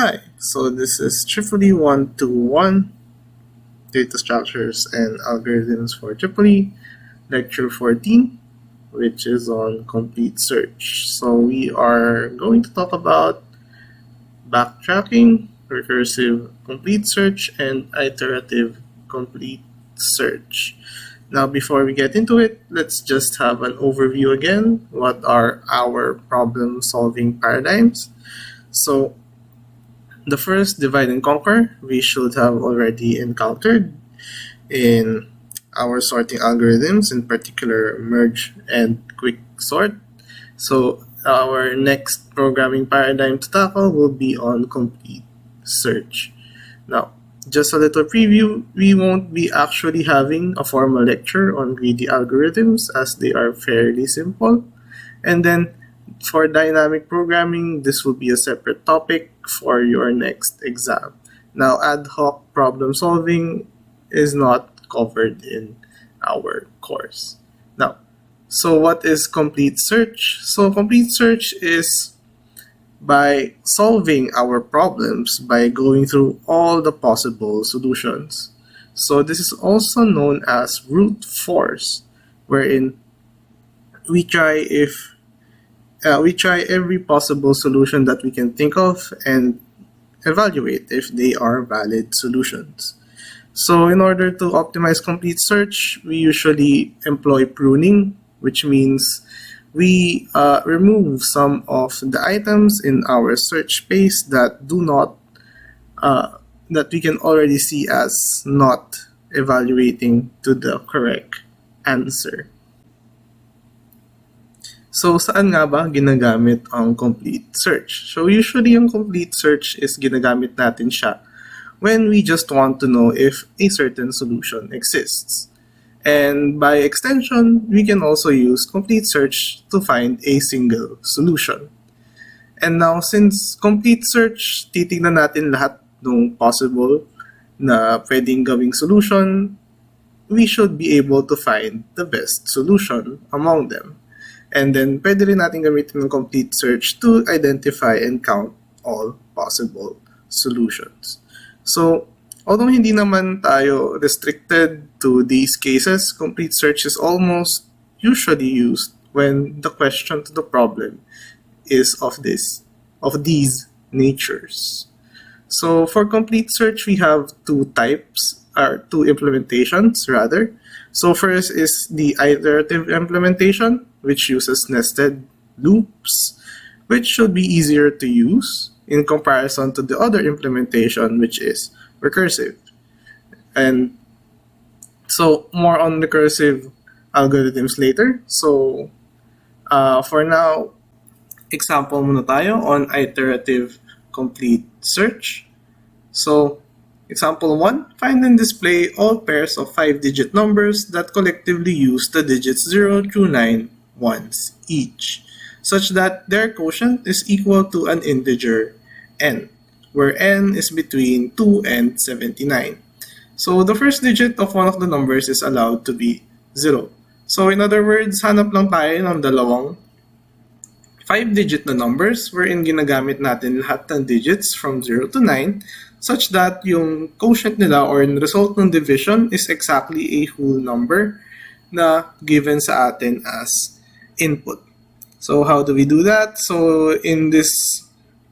Hi, so this is EEE 121, Data Structures and Algorithms for EEE, Lecture 14, which is on complete search. So we are going to talk about backtracking, recursive complete search, and iterative complete search. Now, before we get into it, let's just have an overview again. What are our problem-solving paradigms? So, the first, divide and conquer, we should have already encountered in our sorting algorithms, in particular merge and quick sort. So our next programming paradigm to tackle will be on complete search. Now, just a little preview, we won't be actually having a formal lecture on greedy algorithms as they are fairly simple. And then for dynamic programming, this will be a separate topic for your next exam. Now, ad hoc problem solving is not covered in our course. Now, so what is complete search? So complete search is by solving our problems by going through all the possible solutions. So this is also known as brute force, wherein we try every possible solution that we can think of and evaluate if they are valid solutions. So in order to optimize complete search, we usually employ pruning, which means we remove some of the items in our search space that do not that we can already see as not evaluating to the correct answer. So, saan nga ba ginagamit ang complete search? So, usually yung complete search is ginagamit natin siya when we just want to know if a certain solution exists. And by extension, we can also use complete search to find a single solution. And now, since complete search, titignan natin lahat ng possible na pwedeng gawing solution, we should be able to find the best solution among them. And then, pwede rin natin gamitin ng complete search to identify and count all possible solutions. So, although hindi naman tayo restricted to these cases, complete search is almost usually used when the question to the problem is of these natures. So, for complete search, we have two implementations rather. So first is the iterative implementation, which uses nested loops, which should be easier to use in comparison to the other implementation, which is recursive. And so more on recursive algorithms later. So for now, example muna tayo on iterative complete search. So example 1, find and display all pairs of 5-digit numbers that collectively use the digits 0 through 9 once each, such that their quotient is equal to an integer n, where n is between 2 and 79. So the first digit of one of the numbers is allowed to be 0. So in other words, hanap lang tayo ng dalawang 5-digit na numbers wherein ginagamit natin lahat ng digits from 0 to 9 such that yung quotient nila or result ng division is exactly a whole number na given sa atin as input. So how do we do that? So in this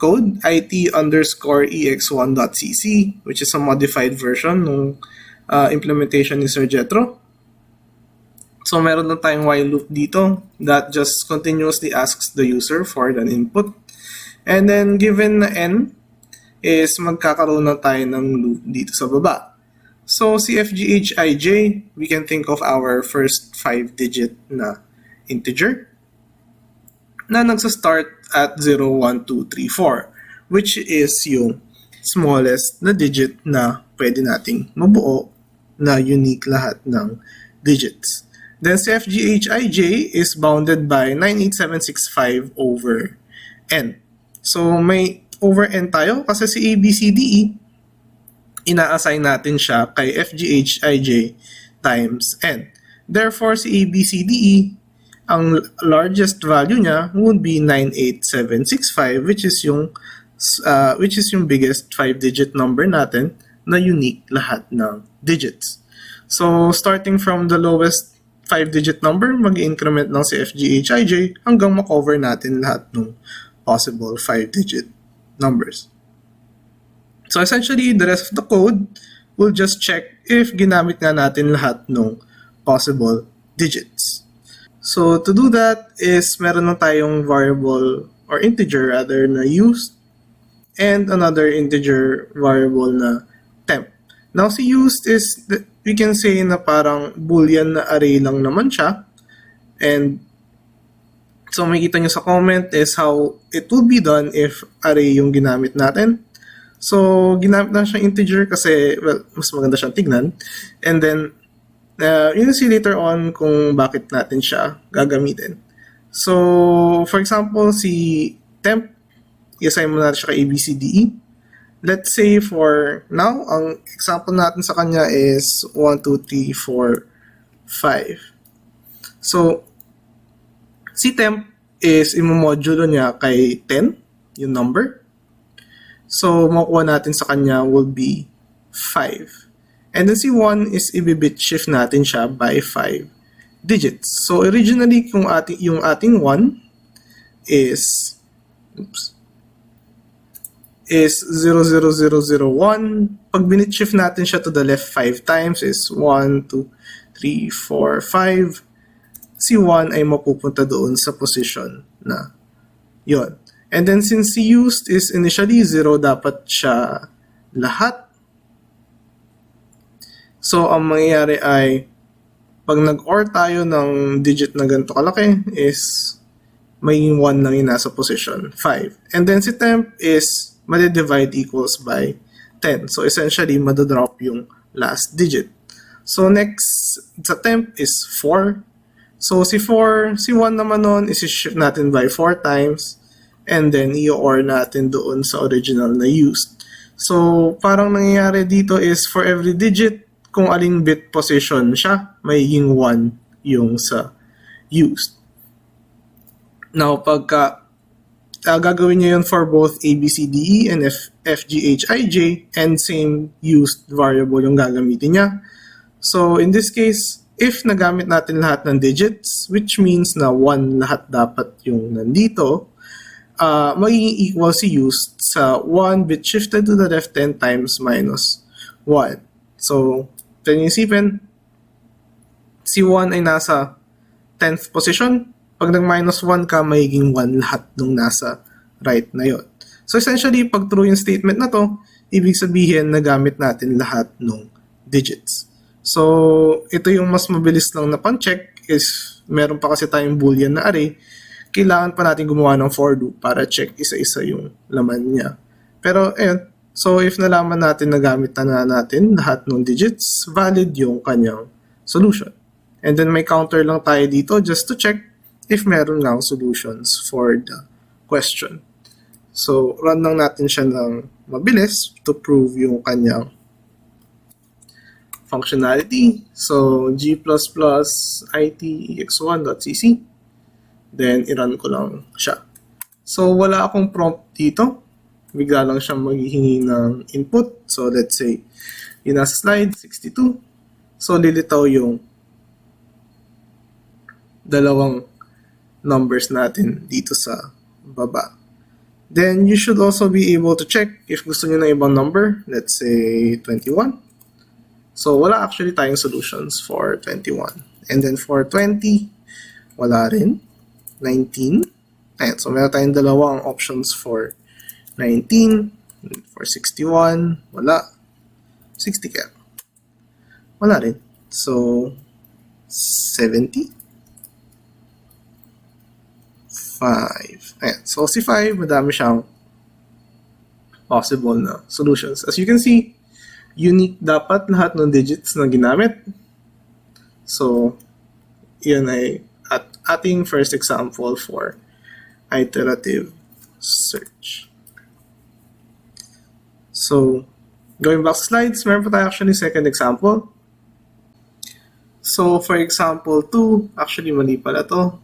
code, it_ex1.cc, which is a modified version ng implementation ni Sir Jethro. So meron lang tayong while loop dito that just continuously asks the user for an input. And then given na n, is magkakaroon na tayo ng loop dito sa baba. So CFGHIJ, we can think of our first 5-digit na integer na nagsa-start at 0, 1, 2, 3, 4, which is yung smallest na digit na pwede nating mabuo na unique lahat ng digits. Then CFGHIJ is bounded by 98765 over n. So may over n tayo kasi si ABCDE, ina-assign natin siya kay FGHIJ times n. Therefore, si ABCDE, ang largest value niya would be 98765, which is yung which is yung biggest 5-digit number natin na unique lahat ng digits. So, starting from the lowest 5-digit number, mag-increment ng si FGHIJ hanggang makover natin lahat ng possible 5-digit numbers. So, essentially, the rest of the code will just check if ginamit nga natin lahat ng possible digits. So, to do that is meron na tayong variable or integer rather na used and another integer variable na temp. Now, si used is, we can say na parang boolean na array lang naman siya. And so, makikita nyo sa comment is how it will be done if array yung ginamit natin. So, ginamit na siyang integer kasi, well, mas maganda siyang tignan. And then, you'll see later on kung bakit natin siya gagamitin. So, for example, si temp, i-assign mo natin siya kay ABCDE. Let's say for now, ang example natin sa kanya is 1, 2, 3, 4, 5. So, si temp is imomodulo niya kay 10, yung number. So, makukuha natin sa kanya will be 5. And then si 1 is i-bit shift natin siya by 5 digits. So, originally, yung ating 1 is 00001. Pag binit shift natin siya to the left 5 times is 1, 2, 3, 4, 5. Si 1 ay mapupunta doon sa position na yon. And then since si used is initially 0, dapat siya lahat. So, ang mangyayari ay pag nag-OR tayo ng digit na ganito kalaki is may 1 lang yung nasa position, 5. And then si temp is madi-divide equals by 10. So, essentially, madadrop yung last digit. So, next sa temp is 4. So, si 4, si 1 naman nun, isi-shift natin by 4 times. And then, i-OR natin doon sa original na used. So, parang nangyayari dito is for every digit, kung aling bit position siya, magiging 1 yung sa used. Now, pagka gagawin niyo yun for both ABCDE and FGHIJ and same used variable yung gagamitin niya. So, in this case, if nagamit natin lahat ng digits, which means na 1 lahat dapat yung nandito, magiging equal si used sa 1 bit shifted to the left 10 times minus 1. So, then isipin, si 1 ay nasa 10th position. Pag nag-minus 1 ka, magiging 1 lahat nung nasa right na yon. So essentially, pag true yung statement na to, ibig sabihin na gamit natin lahat ng digits. So, ito yung mas mabilis lang na pan-check is meron pa kasi tayong boolean na array. Kailangan pa natin gumawa ng for loop para check isa-isa yung laman niya. Pero, ayun. So, if nalaman natin na gamit na natin lahat ng digits, valid yung kanyang solution. And then may counter lang tayo dito just to check if meron lang solutions for the question. So, run lang natin siya ng mabilis to prove yung kanyang functionality. So, g++itex1.cc. Then, i-run ko lang siya. So, wala akong prompt dito. Bigla lang siyang maghihingi ng input. So, let's say, yung nasa slide, 62. So, lilitaw yung dalawang numbers natin dito sa baba. Then, you should also be able to check if gusto nyo ng ibang number. Let's say, 21. So, wala actually tayong solutions for 21. And then, for 20, wala rin. 19. Ayan, so meron tayong dalawang options for 19. For 61, wala. 60 kaya. Wala rin. So, 70. 5. Ayan. So, si 5, madami siyang possible na solutions. As you can see, unique dapat lahat ng digits na ginamit. So, yun ay ating first example for iterative search. So, going back to slides, meron pa tayo actually second example. So, for example 2, actually mali pala to.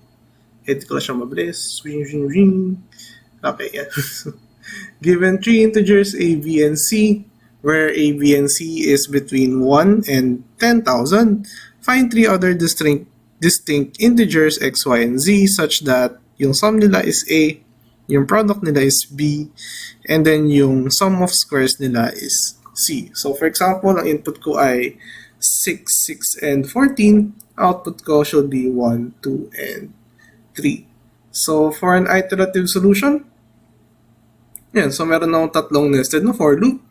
Edit ko lang siya mabilis. Okay, yeah. Given three integers a, b, and c, where a, b, and c is between 1 and 10,000, find three other distinct integers x, y, and z such that yung sum nila is a, yung product nila is b, and then yung sum of squares nila is c. So for example, ang input ko ay 6, 6, and 14. Output ko should be 1, 2, and 3. So for an iterative solution, yan, so meron akong tatlong nested na for loop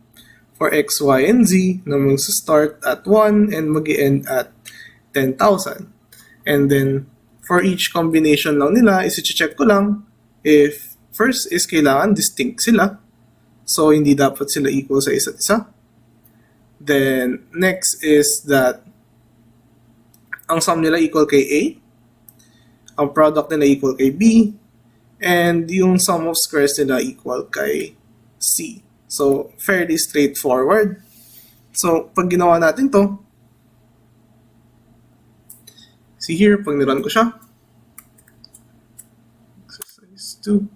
for x, y, and z na mag-start at 1 and mag-end at 10,000. And then for each combination lang nila, isi-check ko lang if first is kailangan distinct sila. So hindi dapat sila equal sa isa't isa. Then next is that ang sum nila equal kay A, ang product nila equal kay B, and yung sum of squares nila equal kay C. So fairly straightforward. So pag ginawa natin to, see here, pag nirun ko siya, exercise 2.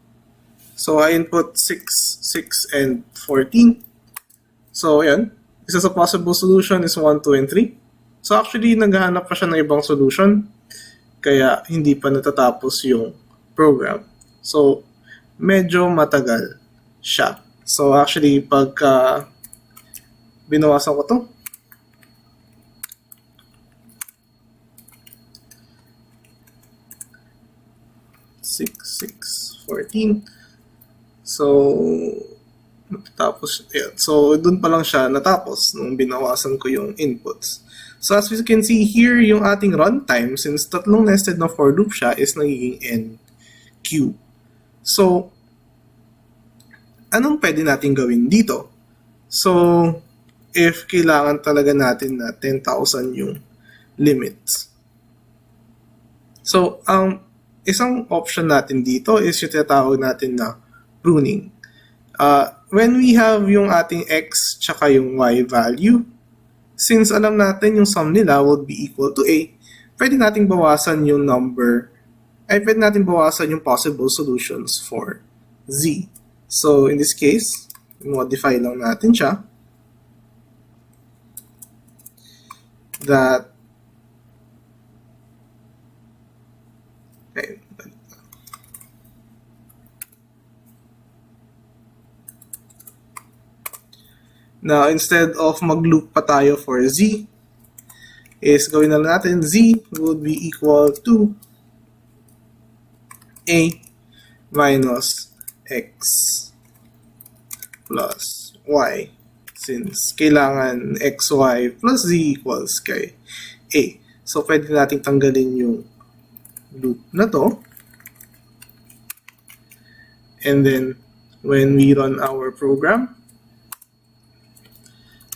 So I input 6, 6, and 14. So ayan, isa sa possible solution is 1, 2, and 3. So actually, naghahanap pa siya ng ibang solution, kaya hindi pa natatapos yung program. So medyo matagal siya. So actually, pagka binawasan ko to, six, 6, 14. So tapos, yeah. So dun pa lang siya natapos nung binawasan ko yung inputs. So as we can see here, yung ating runtime, since tatlong nested na for loop siya, is nagiging NQ. So, anong pwede natin gawin dito? So, if kailangan talaga natin na 10,000 yung limits. So, ang isang option natin dito is yung tinatawag natin na pruning. When we have yung ating x tsaka yung y value, since alam natin yung sum nila would be equal to a, pwede nating bawasan yung number, pwede natin bawasan yung possible solutions for z. So in this case, modify lang natin siya that now, instead of mag-loop pa tayo for z, is gawin na natin z would be equal to a minus x plus y, since kailangan xy plus z equals kay a. So, pwede natin tanggalin yung loop na to. And then, when we run our program,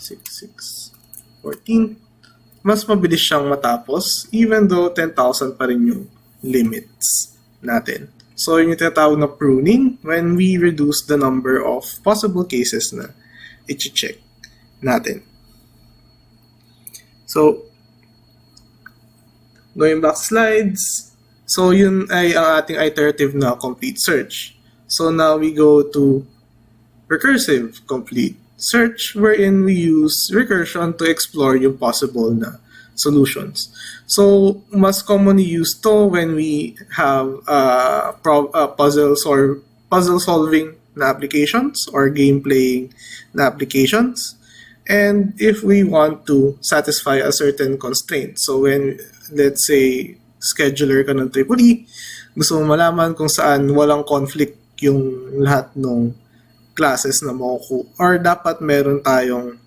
6, 6, 14, mas mabilis siyang matapos even though 10,000 pa rin yung limits natin. So yung tinatawag na pruning when we reduce the number of possible cases na i-check natin. So going back slides, so yun ay ang ating iterative na complete search. So now we go to recursive complete search, wherein we use recursion to explore yung possible na solutions. So, mas commonly used to when we have puzzles or puzzle solving na applications or game playing na applications. And if we want to satisfy a certain constraint. So, when, let's say, scheduler ka ng EEE, gusto mo malaman kung saan walang conflict yung lahat ng classes na makukuha, or dapat meron tayong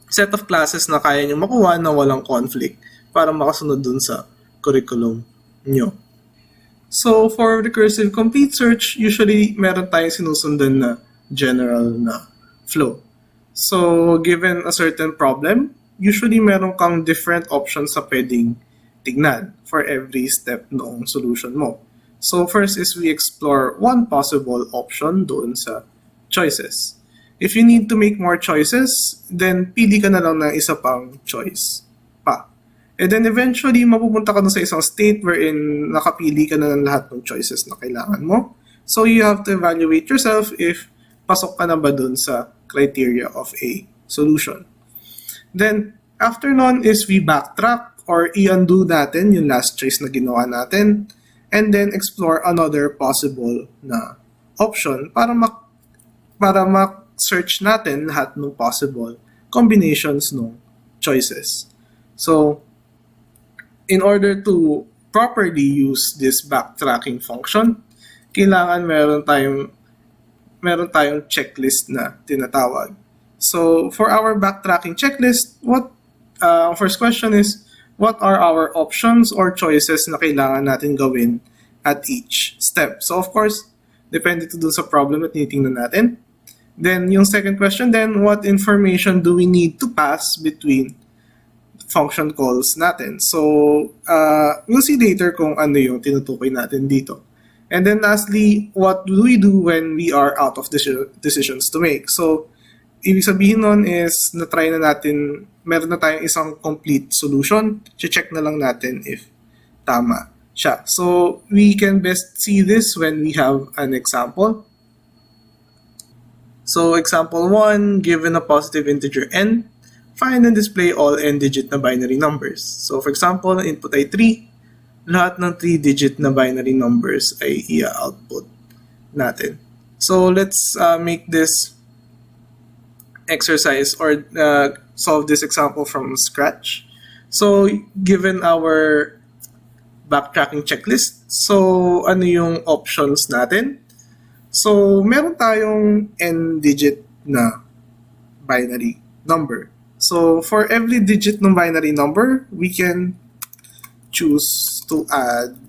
set of classes na kaya nyo makuha na walang conflict para makasunod dun sa curriculum nyo. So, for recursive complete search, usually meron tayong sinusundan na general na flow. So, given a certain problem, usually meron kang different options sa pwedeng tignan for every step noong solution mo. So, first is we explore one possible option doon sa choices. If you need to make more choices, then pili ka na lang ng isa pang choice pa. And then eventually, mapupunta ka na sa isang state wherein nakapili ka na ng lahat ng choices na kailangan mo. So you have to evaluate yourself if pasok ka na ba dun sa criteria of a solution. Then, after nun is we backtrack or i-undo natin yung last trace na ginawa natin and then explore another possible na option para ma-search natin lahat ng possible combinations ng choices. So, in order to properly use this backtracking function, kailangan meron tayong checklist na tinatawag. So, for our backtracking checklist, first question is, what are our options or choices na kailangan natin gawin at each step? So, of course, depende to dun sa problem na tinitingnan natin. Then, yung second question then, what information do we need to pass between function calls natin? So, we'll see later kung ano yung tinutukoy natin dito. And then lastly, what do we do when we are out of decisions to make? So, ibig sabihin nun is, na-try na natin, meron na tayong isang complete solution, check na lang natin if tama siya. So, we can best see this when we have an example. So, example 1, given a positive integer n, find and display all n-digit na binary numbers. So, for example, input ay 3, lahat ng 3-digit na binary numbers ay i-output natin. So, let's make this exercise or solve this example from scratch. So, given our backtracking checklist, so ano yung options natin? So, meron tayong n-digit na binary number. So, for every digit ng binary number, we can choose to add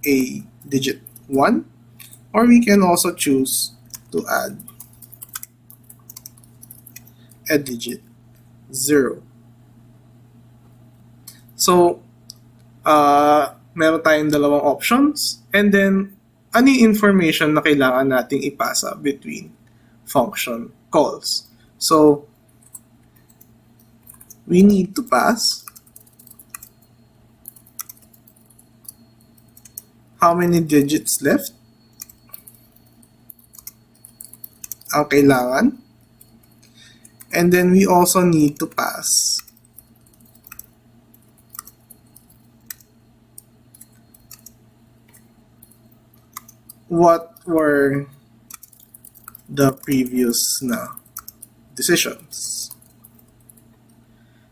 a digit 1, or we can also choose to add a digit 0. So, meron tayong dalawang options, and then ano yung information na kailangan nating ipasa between function calls. So, we need to pass how many digits left ang kailangan, and then we also need to pass what were the previous na decisions.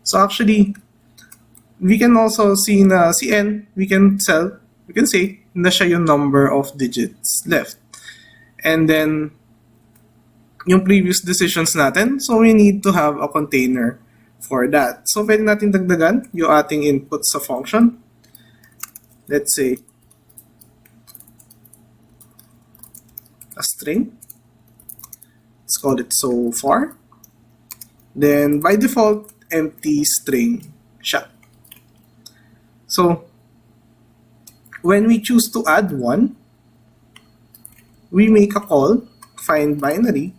So actually, we can also see na si n, we can say na siya yung number of digits left. And then, yung previous decisions natin, so we need to have a container for that. So pwede natin dagdagan yung ating input sa function. Let's say, a string. Let's call it so far. Then by default, empty string siya. So when we choose to add 1, we make a call, find binary,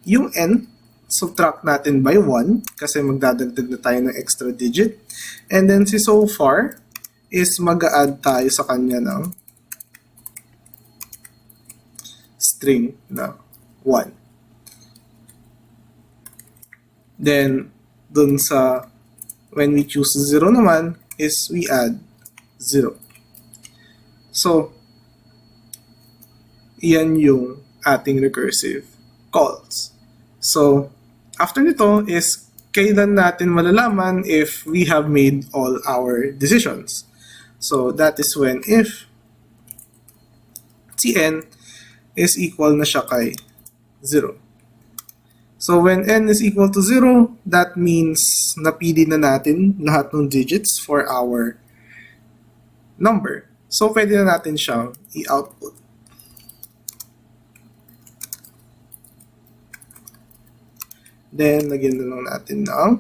yung n, subtract natin by 1 kasi magdadagdag na tayo ng extra digit. And then si so far is mag-a-add tayo sa kanya ng string na 1. Then, dun sa when we choose 0 naman is we add 0. So, iyan yung ating recursive calls. So, after nito is kailan natin malalaman if we have made all our decisions. So, that is when if Cn is equal na siya kay 0. So, when n is equal to 0, that means napili na natin lahat ng digits for our number. So, pwede na natin siyang i-output. Then, lagyan na lang natin ng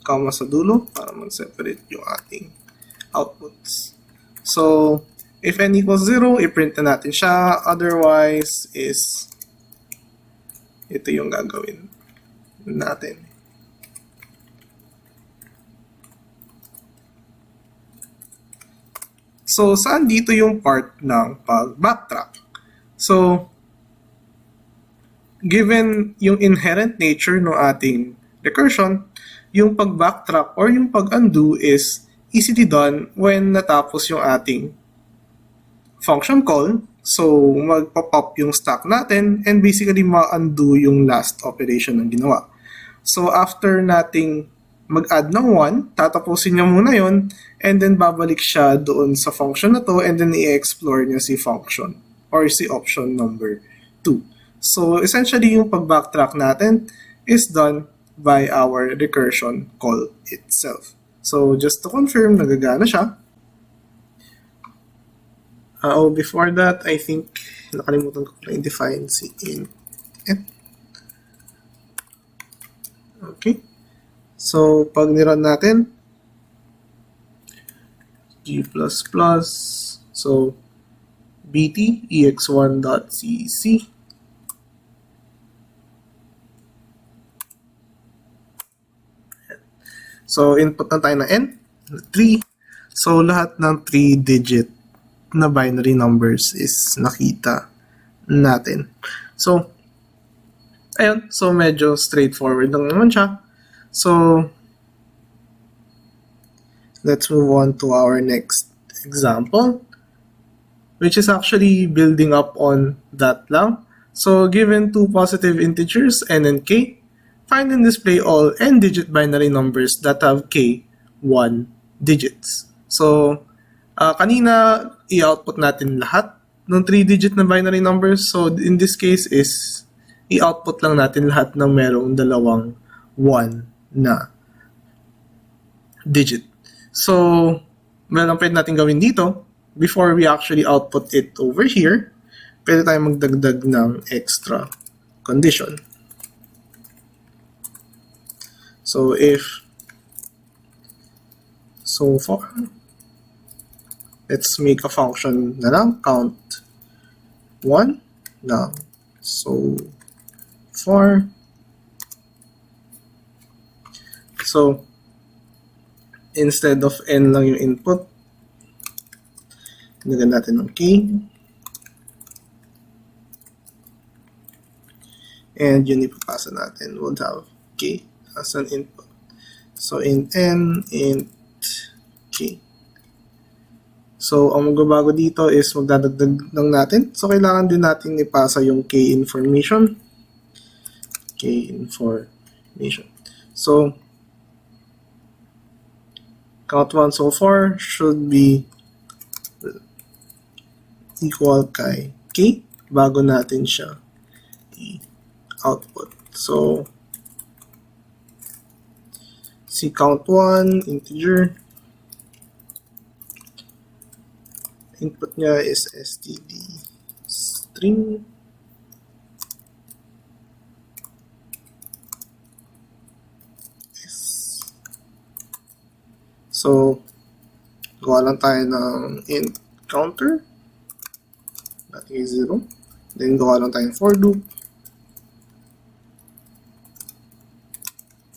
comma sa dulo para mag-separate yung ating outputs. So, if n equals 0, i-print na natin siya. Otherwise, is ito yung gagawin natin. So, saan dito yung part ng pag-backtrack? So, given yung inherent nature ng ating recursion, yung pag-backtrack or yung pag-undo is easily done when natapos yung ating function call. So, magpa-pop yung stack natin and basically ma-undo yung last operation na ginawa. So, after nating mag-add ng 1, tatapusin niya muna yon and then babalik siya doon sa function na to and then i-explore niya si function or si option number 2. So, essentially, yung pag-backtrack natin is done by our recursion call itself. So, just to confirm, nagagana siya. Before that, I think nakalimutan ko na i-define si int. Okay. So, pag nirun natin, g++, so, bt ex1.cc. So, input na tayo na n, 3. So, lahat ng 3-digit na binary numbers is nakita natin. So, ayun. So, medyo straightforward lang naman siya. So, let's move on to our next example, which is actually building up on that lang. So, given two positive integers, n and k, find and display all n-digit binary numbers that have k 1 digits. So, kanina, i-output natin lahat ng 3-digit na binary numbers. So, in this case is, i-output lang natin lahat ng merong dalawang 1 na digit. So, meron pwede natin gawin dito. Before we actually output it over here, pwede tayong magdagdag ng extra condition. So, if so far, let's make a function na lang, count 1 lang. So far, so instead of n lang yung input, nilagyan natin ng k. And yun ipapasa natin would have k as an input. So int n, int k. So, ang magbabago dito is magdadagdag lang natin. So, kailangan din natin ipasa yung k information. K information. So, count 1 so far should be equal kay k bago natin siya i-output. So, si count 1 integer, input niya is std string. So, gawa lang tayo ng int counter. Natin is 0. Then, gawa lang tayo ng for loop.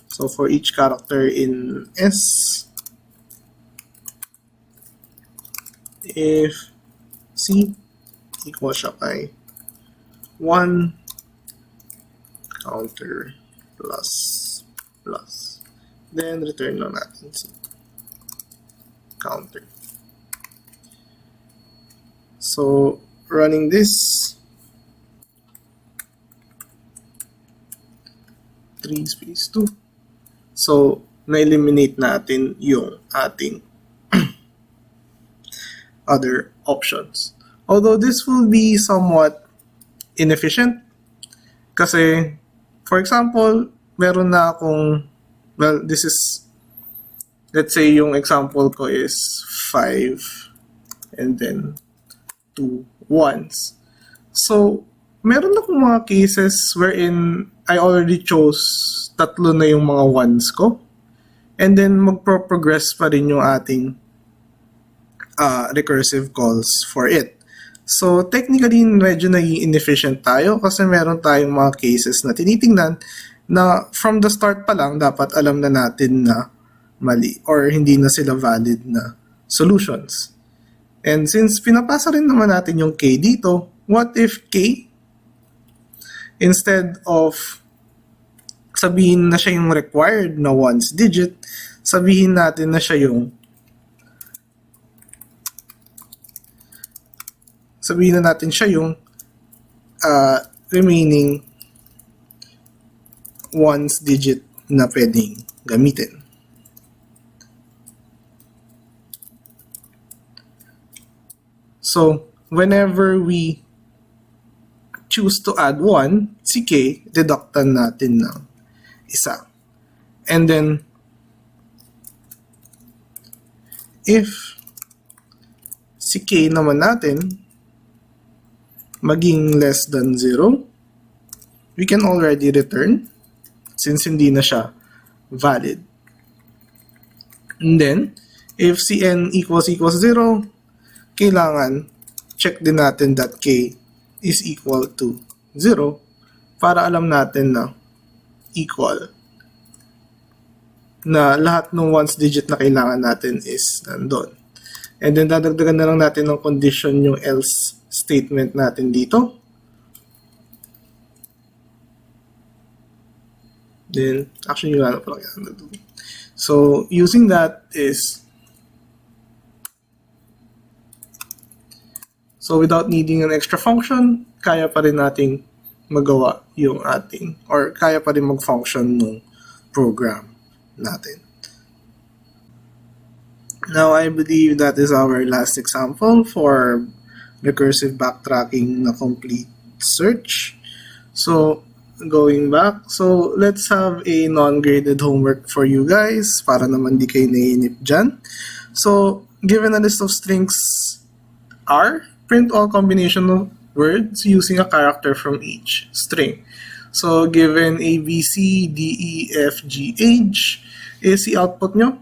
So, for each character in S, if C equals siya kay 1 counter plus plus, then return lang natin si counter. So, running this, 3 space 2. So, na-eliminate natin yung ating other options. Although this will be somewhat inefficient kasi, for example, meron na akong, well, this is, let's say yung example ko is 5 and then 2 ones. So, meron akong mga cases wherein I already chose tatlo na yung mga ones ko and then magpo-progress pa rin yung ating recursive calls for it. So, technically, medyo naging inefficient tayo kasi meron tayong mga cases na tinitingnan na from the start pa lang, dapat alam na natin na mali or hindi na sila valid na solutions. And since pinapasa rin naman natin yung k dito, what if k, instead of sabihin na siya yung required na ones digit, sabihin natin na siya yung remaining ones digit na pwedeng gamitin. So, whenever we choose to add 1, si k, deductan natin ng isa. And then, if si k naman natin maging less than 0, we can already return since hindi na siya valid. And then, if si n equals 0, kailangan check din natin that k is equal to 0 para alam natin na equal na lahat ng ones digit na kailangan natin is nandun. And then dadagdagan na lang natin ng condition yung else statement natin dito. Then actually wala na pala yan. So using that is, so without needing an extra function, kaya pa rin nating magawa yung ating, or kaya pa rin mag-function ng program natin. Now, I believe that is our last example for recursive backtracking na complete search. So, going back, so let's have a non-graded homework for you guys para naman di kayo naiinip dyan. So, given a list of strings R, print all combination of words using a character from each string. So, given A, B, C, D, E, F, G, H, is i-output nyo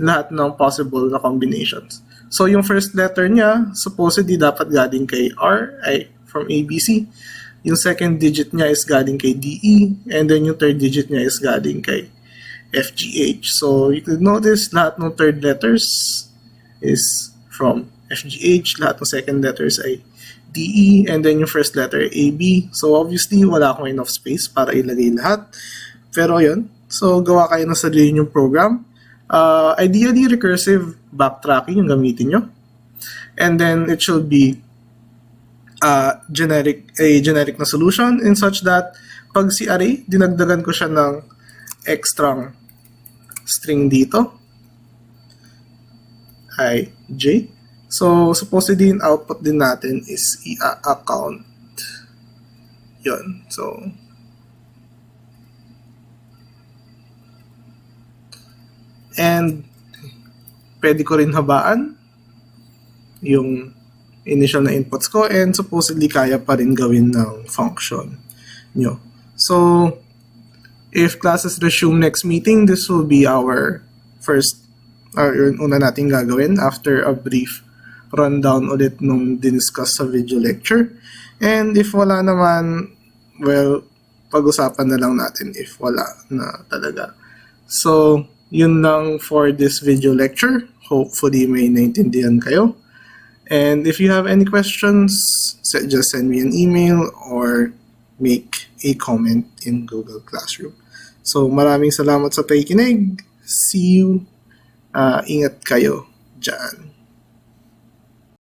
lahat ng possible na combinations. So, yung first letter niya, supposedly dapat galing kay R, ay from A, B, C. Yung second digit niya is galing kay D, E, and then yung third digit niya is galing kay F, G, H. So, you could notice lahat ng third letters is from F, G, H, lahat ng second letters ay D, E, and then yung first letter A, B. So, obviously, wala akong enough space para ilagay lahat. Pero yun, so gawa kayo ng sarili yung program. Ideally, recursive backtracking yung gamitin nyo. And then, it should be a generic na solution in such that pag si array, dinagdagan ko siya ng extra string dito, ay j. So, supposedly, yung output din natin is account. Yun. So, and pwede ko rin habaan yung initial na inputs ko, and supposedly kaya pa rin gawin ng function nyo. So, if classes resume next meeting, this will be our first, or yung una natin gagawin after a brief rundown ulit nung diniscuss sa video lecture. And if wala naman, well, pag-usapan na lang natin if wala na talaga. So, yun lang for this video lecture. Hopefully may naintindihan kayo. And if you have any questions, just send me an email or make a comment in Google Classroom. So maraming salamat sa pakikinig. See you. Ingat kayo dyan.